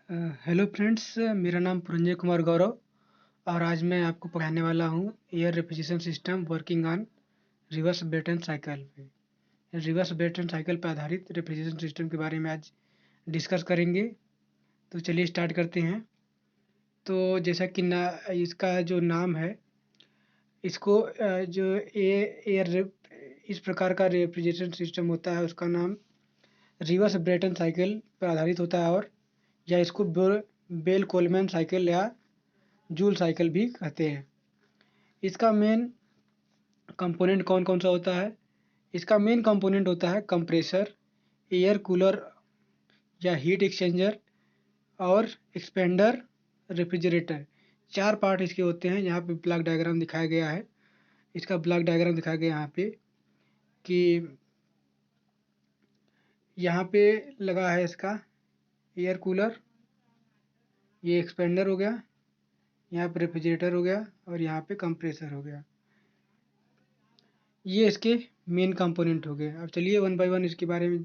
अ, hello friends, मेरा नाम पुरंजय कुमार गौरव और आज मैं आपको पढ़ाने वाला हूँ air refrigeration system working on reverse Brayton cycle पे। रिवर्स ब्रेटन साइकिल पर आधारित रेफ्रिजरेशन सिस्टम के बारे में आज डिस्कस करेंगे। तो चलिए स्टार्ट करते हैं। तो जैसा कि ना इसका जो नाम है, इसको जो इस प्रकार का रेफ्रिजरेशन सिस्टम होता है उसका नाम रिवर्स ब्रेटन साइकिल पर आधारित होता है, और या इसको बेल कोलमैन साइकिल या जूल साइकिल भी कहते हैं। इसका मेन कंपोनेंट कौन कौन सा होता है? इसका मेन कंपोनेंट होता है कंप्रेसर, एयर कूलर या हीट एक्सचेंजर और एक्सपेंडर, रेफ्रिजरेटर। चार पार्ट इसके होते हैं। यहाँ पे ब्लॉक डायग्राम दिखाया गया है। इसका ब्लॉक डायग्राम दिखाया गया यहाँ पे कि यहाँ पे लगा है इसका एयर कूलर, ये एक्सपेंडर हो गया, यहाँ पे रेफ्रिजरेटर हो गया और यहाँ पे कंप्रेसर हो गया। ये इसके मेन कंपोनेंट हो गए। अब चलिए वन बाय वन इसके बारे में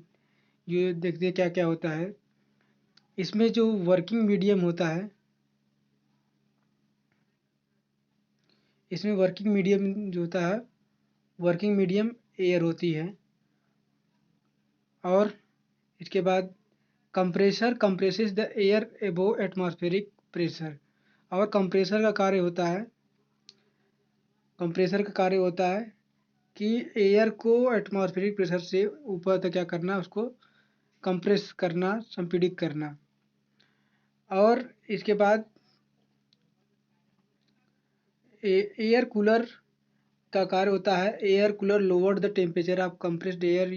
ये देखते हैं क्या क्या होता है। इसमें जो वर्किंग मीडियम होता है, इसमें वर्किंग मीडियम जो होता है, वर्किंग मीडियम एयर होती है। और इसके बाद compressor compresses the air above atmospheric pressure. और कंप्रेसर का कार्य होता है कि एयर को एटमॉस्फेरिक प्रेशर से ऊपर तक क्या करना, उसको कंप्रेस करना, संपीड़ित करना। और इसके बाद एयर कूलर का कार्य होता है, air cooler lower the temperature of compressed air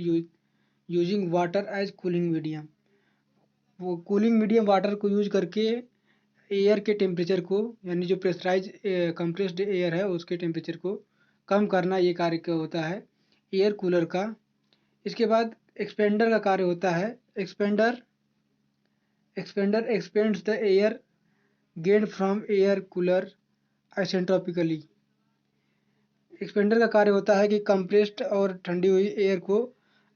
using water as cooling medium. वो कूलिंग मीडियम वाटर को यूज करके एयर के टेम्परेचर को, यानी जो प्रेशराइज कंप्रेस्ड एयर है उसके टेम्परेचर को कम करना, ये कार्य क्या होता है एयर कूलर का। इसके बाद एक्सपेंडर का कार्य होता है, expander expander expands the air gain from air cooler isentropically. Expander का कार्य होता है कि कंप्रेस्ड और ठंडी हुई एयर को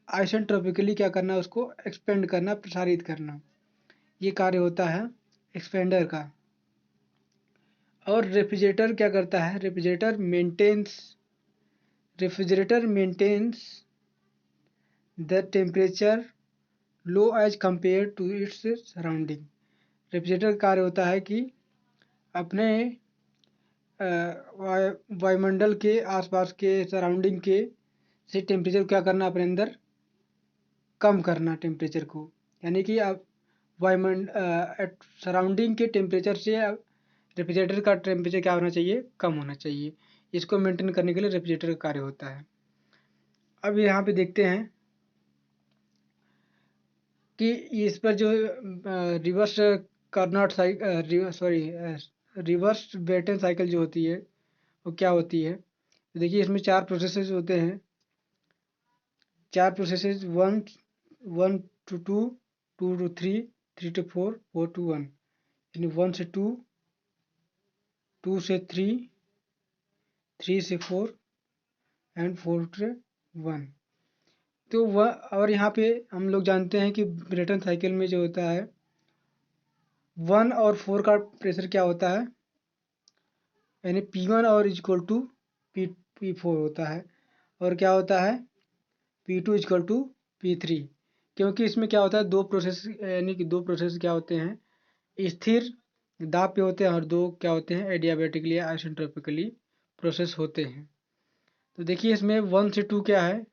आइसेंट्रोपिकली क्या करना, उसको एक्सपेंड करना, प्रसारित करना। ये कार्य होता है एक्सपेंडर का। और रेफ्रिजरेटर क्या करता है? Refrigerator maintains the temperature low as compare to its surrounding. Refrigerator का कार्य होता है कि अपने वायुमंडल के आसपास के सराउंडिंग के से टेम्परेचर क्या करना, अपने अंदर कम करना टेम्परेचर को। यानी कि आप सराउंडिंग के टेम्परेचर से रेफ्रिजरेटर का टेम्परेचर क्या होना चाहिए, कम होना चाहिए। इसको मेंटेन करने के लिए रेफ्रिजरेटर का कार्य होता है। अब यहाँ पे देखते हैं कि इस पर जो reverse Carnot cycle sorry reverse Brayton cycle जो होती है वो क्या होती है। देखिए इसमें चार प्रोसेसेस होते हैं। चार processes, one one to two, two to three, three to four, four to one. यानी वन से टू, टू से थ्री, थ्री से फोर एंड फोर से वन। तो वह, और यहाँ पे हम लोग जानते हैं कि ब्रेटन साइकिल में जो होता है वन और फोर का प्रेशर क्या होता है, यानी P1 और इक्वल टू P4 होता है। और क्या होता है P2 इक्वल टू P3। क्योंकि इसमें क्या होता है, दो प्रोसेस, यानी कि दो प्रोसेस क्या होते हैं, स्थिर दाब पे होते हैं, और दो क्या होते हैं, एडियाबेटिकली या आइसेंट्रोपिकली प्रोसेस होते हैं। तो देखिए इसमें वन से टू क्या है,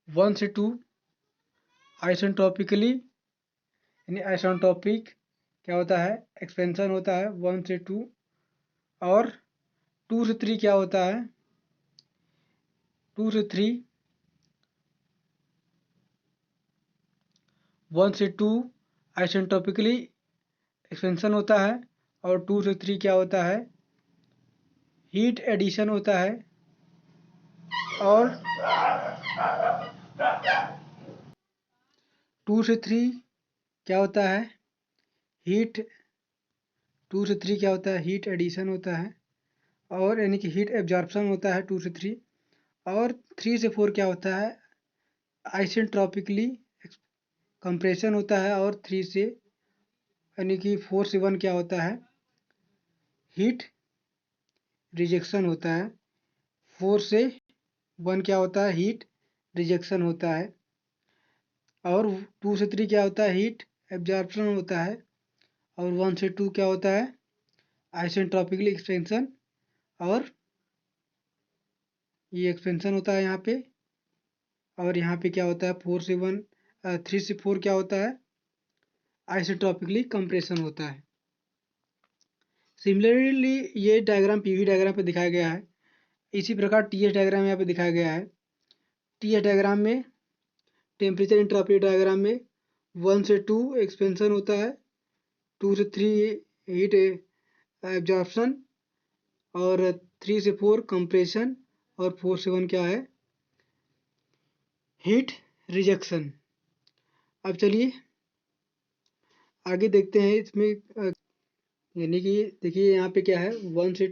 वन से टू आइसेंट्रोपिकली, यानी आइसेंट्रोपिक क्या होता है, एक्सपेंशन होता है वन से टू। और टू से थ्री क्या होता है, टू से थ्री, वन से टू आइसेंट्रोपिकली एक्सपेंशन होता है, और टू से थ्री क्या होता है, हीट एडिशन होता है। और टू से थ्री क्या होता है, हीट टू से थ्री क्या होता है, हीट एडिशन होता है, और यानी कि हीट एब्जॉर्प्शन होता है टू से थ्री। और थ्री से फोर क्या होता है, आइसेंट्रोपिकली कंप्रेशन होता है, और 3 से यानी कि 4 से 1 क्या होता है, हीट रिजेक्शन होता है। 4 से 1 क्या होता है, हीट रिजेक्शन होता है। और 2 से 3 क्या होता है, हीट एब्जॉर्प्शन होता है। और 1 से 2 क्या होता है, आइसेंट्रोपिकली एक्सपेंशन। और ये एक्सपेंशन होता है यहाँ पे। और यहाँ पे क्या होता है, 3 से 4 क्या होता है, आइसेंट्रोपिकली कंप्रेशन होता है। सिमिलरली ये डायग्राम पीवी डायग्राम पे दिखाया गया है। इसी प्रकार टीएस डायग्राम यहाँ पे दिखाया गया है। टीएस डायग्राम में, टेम्परेचर इंट्रोपी डायग्राम में 1 से 2 एक्सपेंशन होता है, 2 से 3 हीट एब्जॉर्प्शन, और 3 से 4 कंप्रेशन, और 4 से 1 क्या है, हीट रिजेक्शन। अब चलिए आगे देखते हैं इसमें। यानी कि देखिए यहाँ पे क्या है, 1 से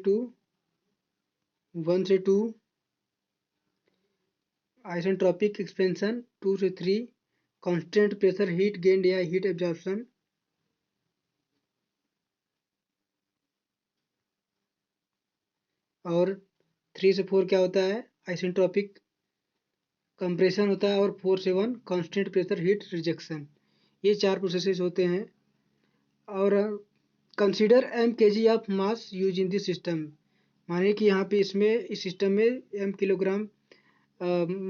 2 आइसेंट्रोपिक एक्सपेंशन, 2 से 3 कांस्टेंट प्रेशर हीट गेन या हीट एब्जॉर्प्शन, और 3 से 4 क्या होता है, आइसेंट्रोपिक कंप्रेशन होता है, और 4 से 1 कांस्टेंट प्रेशर हीट रिजेक्शन। ये 4 प्रोसेसेस होते हैं। और consider mkg of mass use in this system. माने कि यहाँ पे इसमें इस सिस्टम में m किलोग्राम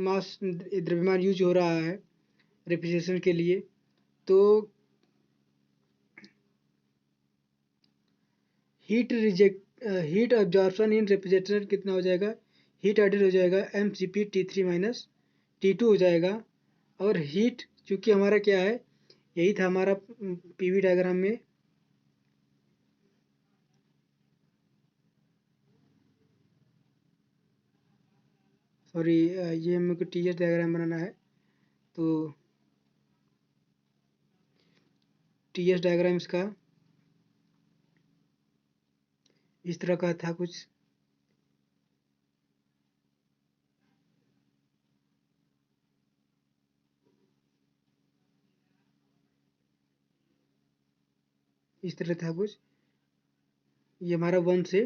मास द्रव्यमान यूज हो रहा है रेफ्रिजरेशन के लिए। तो हीट एब्जॉर्प्शन इन रेफ्रिजरेटर कितना हो जाएगा, हीट एडेड हो जाएगा mCp T3 माइनस T2 हो जाएगा। और हीट चूँकि हमारा क्या है, यही था हमारा पीवी डायग्राम में, सॉरी ये मेरे को टीएस डायग्राम बनाना है। तो टीएस डायग्राम इसका इस तरह का था कुछ। इस तरह था कुछ। ये हमारा 1 से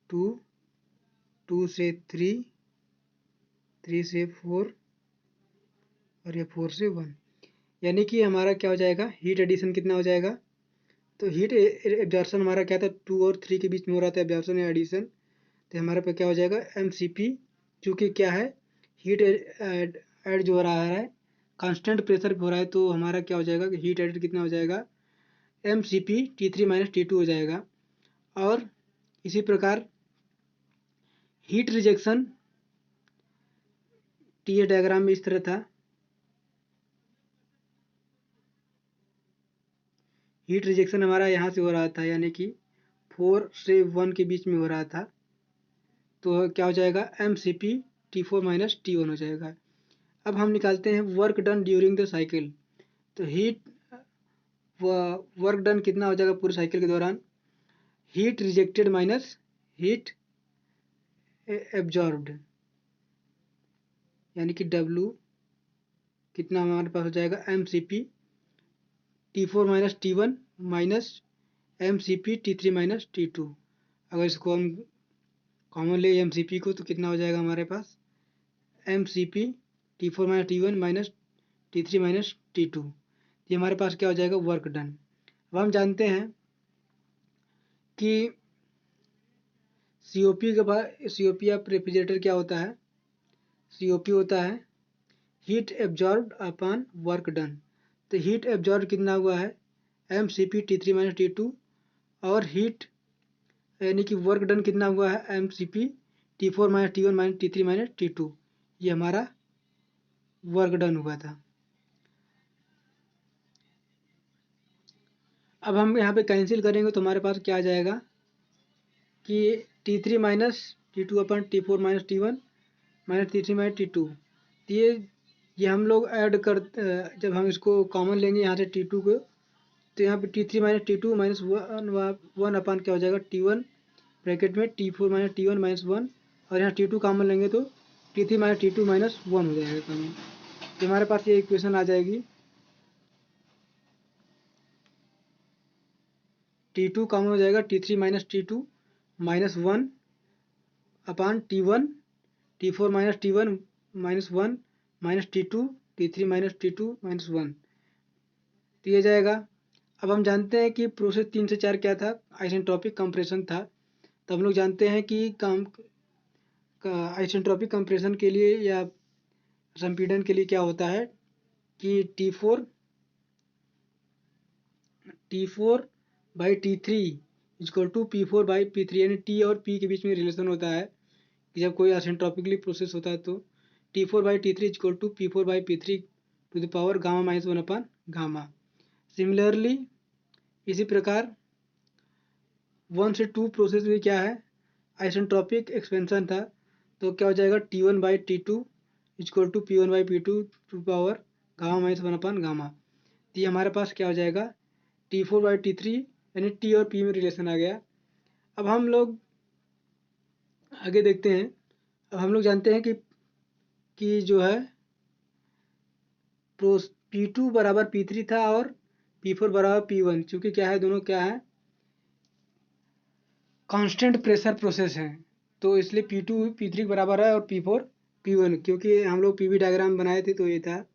2, 2 से 3, 3 से 4, और ये 4 से 1। यानी कि हमारा क्या हो जाएगा, हीट एडिशन कितना हो जाएगा। तो हीट एब्जॉर्प्शन हमारा क्या था, 2 और 3 के बीच में हो रहा था एब्जॉर्प्शन या एडिशन। तो हमारे पे क्या हो जाएगा, mCp, चूँकि क्या है, हीट ऐड जो हो रहा है कांस्टेंट प्रेशर पे हो रहा है, तो हमारा क्या हो जाएगा, हीट एडेड कितना हो जाएगा, mCp T3 माइनस T2 हो जाएगा। और इसी प्रकार हीट रिजेक्शन टी डायग्राम में इस तरह था। हीट रिजेक्शन हमारा यहाँ से हो रहा था, यानी कि 4 से 1 के बीच में हो रहा था। तो क्या हो जाएगा, mCp T4 माइनस T1 हो जाएगा। अब हम निकालते हैं work done during the cycle. तो वर्क डन कितना हो जाएगा पूरे साइकिल के दौरान, heat rejected minus heat absorbed, यानी कि W कितना हमारे पास हो जाएगा, mCp T4 minus T1 minus mCp T3 minus T2। अगर इसको हम कॉमन ले mCp को, तो कितना हो जाएगा हमारे पास, mCp T4 minus T1 minus T3 minus T2। ये हमारे पास क्या हो जाएगा, वर्क डन। अब हम जानते हैं कि COP के बाद COP ऑफ रेफ्रिजरेटर क्या होता है, COP होता है heat absorbed upon work done. तो हीट एब्जॉर्ब कितना हुआ है, mCp T3 माइनस T2, और हीट यानी कि वर्क डन कितना हुआ है, mCp T4 minus T1 minus T3 minus T2। ये हमारा वर्क डन हुआ था। अब हम यहाँ पे कैंसिल करेंगे तो हमारे पास क्या आ जाएगा कि T3 माइनस T2 अपन T4 minus T1 minus T3 minus T2। तो ये हम लोग ऐड कर, जब हम इसको कॉमन लेंगे यहाँ से T2 को, तो यहाँ पे T3 माइनस T2 माइनस 1 अपन क्या हो जाएगा, T1 ब्रैकेट में T4 माइनस T1 माइनस 1, और यहाँ T2 कॉमन लेंगे तो T3 माइनस T2 माइनस 1 हो जाएगा कॉमन। तो हमारे पास ये इक्वेशन आ जाएगी। T2 कॉमन हो जाएगा, T3 माइनस T2 माइनस 1 अपान T1, T4 minus T1 minus 1 minus T2, T3 minus T2 minus 1 दिया जाएगा। अब हम जानते हैं कि प्रोसेस 3 से 4 क्या था, आइसेंट्रोपिक कंप्रेशन था। तो हम लोग जानते हैं कि आइसेंट्रोपिक कंप्रेशन के लिए या संपीड़न के लिए क्या होता है कि T4 by T3 equal to P4 by P3, यानी T और P के बीच में रिलेशन होता है कि जब कोई आइसेंट्रोपिकली प्रोसेस होता है तो T4 by T3 equal to P4 by P3 to the power gamma minus 1 upon gamma. Similarly इसी प्रकार 1 से 2 प्रोसेस में क्या है, आइसेंट्रोपिक एक्सपेंशन था, तो क्या हो जाएगा T1 by T2 equal to P1 by P2 to power gamma minus 1 upon gamma. तो ये हमारे पास क्या हो जाएगा T4 बाई T3, यानी T और P में रिलेशन आ गया। अब हम लोग आगे देखते हैं। अब हम लोग जानते हैं कि जो है P2 बराबर P3 था और P4 बराबर P1, चूँकि क्या है दोनों क्या है कांस्टेंट प्रेशर प्रोसेस है, तो इसलिए P2 P3 के बराबर है और P4 P1, क्योंकि हम लोग पीवी डायग्राम बनाए थे तो ये था।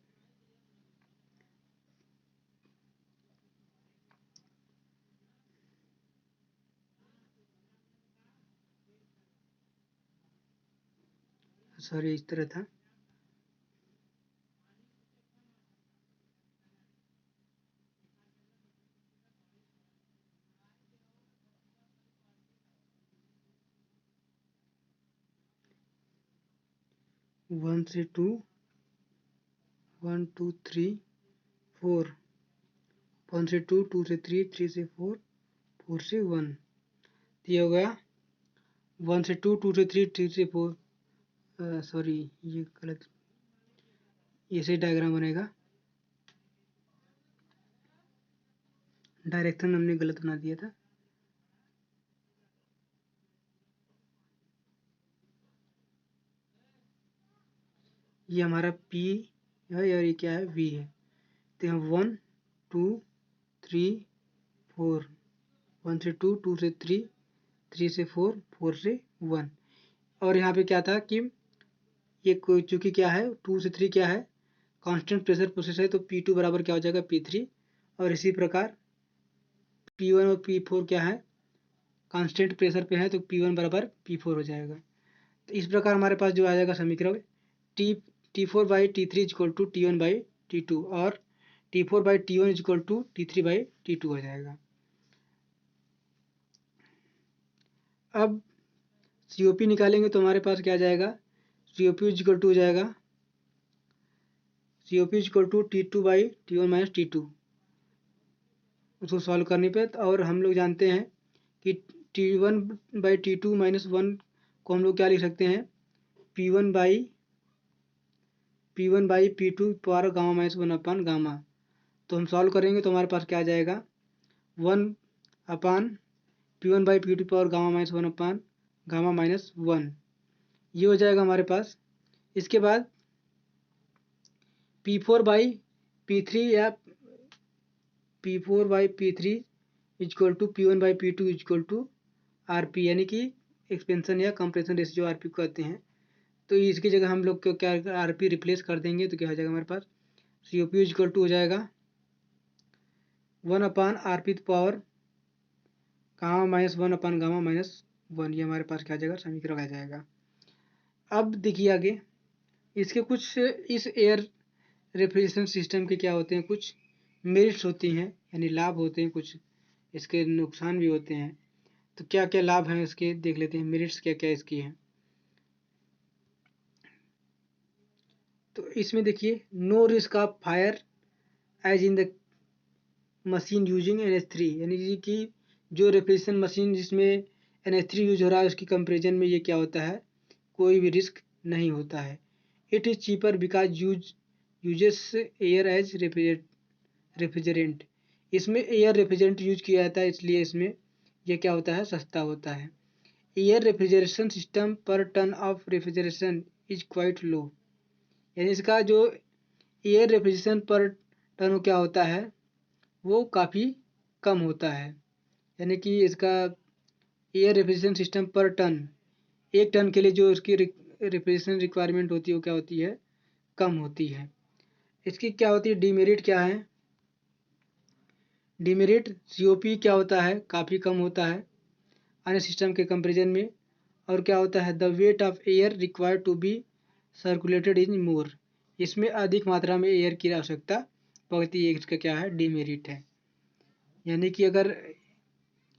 सॉरी, इस तरह था। वन से टू, 1 2 3 4, 1 से 2, 2 से 3, 3 से 4, 4 से 1। ये हो गया 1 से 2, 2 से 3, 3 से 4। सॉरी, ये गलत, ऐसे डायग्राम बनेगा, डायरेक्शन हमने गलत बना दिया था। ये हमारा P है और ये क्या है V है। तो यहाँ 1 2 3 4, 1 से 2, 2 से 3, 3 से 4, 4 से 1। और यहाँ पे क्या था कि ये कोई चूँकि क्या है 2 से 3 क्या है कांस्टेंट प्रेशर प्रोसेस है, तो P2 बराबर क्या हो जाएगा P3, और इसी प्रकार P1 और P4 क्या है कांस्टेंट प्रेशर पे है, तो P1 बराबर P4 हो जाएगा। तो इस प्रकार हमारे पास जो आ जाएगा समीकरण T T4 by T3 equal to T1 by T2 और T4 by T1 equal to T3 by T2 हो जाएगा। अब COP निकालेंगे तो हमारे पास क्या आ जाएगा, COP इक्वल टू हो जाएगा COP equal to T2 by T1 minus T2, उसको सॉल्व करने पे। और हम लोग जानते हैं कि T1 बाई T2 माइनस 1 को हम लोग क्या लिख सकते हैं P1 by P2 power gamma minus 1 upon gamma. तो हम सॉल्व करेंगे तो हमारे पास क्या आ जाएगा 1 अपान P1 by P2 power gamma minus 1 upon gamma minus 1, ये हो जाएगा हमारे पास। इसके बाद P4 बाई P3 या P4 by P3 equal to P1 by P2 equal to RP, यानी कि एक्सपेंशन या कंप्रेशन रेशियो RP कहते हैं। तो इसकी जगह हम लोग को क्या RP रिप्लेस कर देंगे तो क्या हो जाएगा हमारे पास COP इक्वल टू हो जाएगा 1 अपान RP power gamma minus 1 upon gamma minus 1, ये हमारे पास क्या आ जाएगा समीकरण आ जाएगा। अब देखिए आगे इसके कुछ इस एयर रेफ्रिजरेशन सिस्टम के क्या होते हैं, कुछ मेरिट्स होती हैं यानी लाभ होते हैं, कुछ इसके नुकसान भी होते हैं। तो क्या क्या लाभ हैं इसके देख लेते हैं, मेरिट्स क्या क्या इसकी हैं। तो इसमें देखिए no risk of fire as in the machine using NH3, यानी कि जो रेफ्रिजरेशन मशीन जिसमें NH3 यूज हो रहा है उसकी कंपेरिजन में ये क्या होता है कोई भी रिस्क नहीं होता है। It is cheaper because uses air as refrigerant, इसमें एयर रेफ्रिजरेंट यूज किया जाता है, इसलिए इसमें यह क्या होता है सस्ता होता है। Air refrigeration system per ton of refrigeration is quite low, यानी इसका जो एयर रेफ्रिजरेशन पर टन क्या होता है वो काफ़ी कम होता है। यानी कि इसका air refrigeration system per ton, 1 ton के लिए जो इसकी रेफ्रिजरेशन रिक्वायरमेंट होती है वो क्या होती है, कम होती है। इसकी क्या होती है डीमेरिट क्या है, डीमेरिट सीओपी क्या होता है, काफ़ी कम होता है अन्य सिस्टम के कंपेरिजन में। और क्या होता है the weight of air required to be circulated in more, इसमें अधिक मात्रा में एयर की आवश्यकता पड़ती है, इसका क्या है डीमेरिट है। यानी कि अगर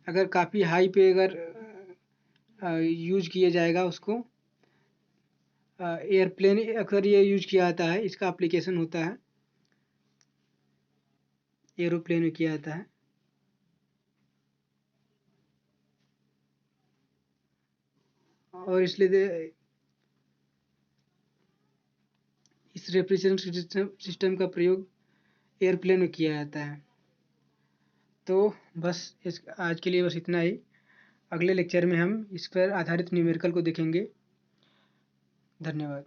अगर काफ़ी हाई पे अगर यूज किया जाएगा उसको, एयरप्लेन अक्सर ये यूज किया जाता है, इसका एप्लीकेशन होता है एरोप्लेन में किया जाता है। और इसलिए इस रेफ्रिजरेशन सिस्टम का प्रयोग एयरप्लेन में किया जाता है। तो बस इस आज के लिए बस इतना ही। अगले लेक्चर में हम इस पर आधारित न्यूमेरिकल को देखेंगे। धन्यवाद।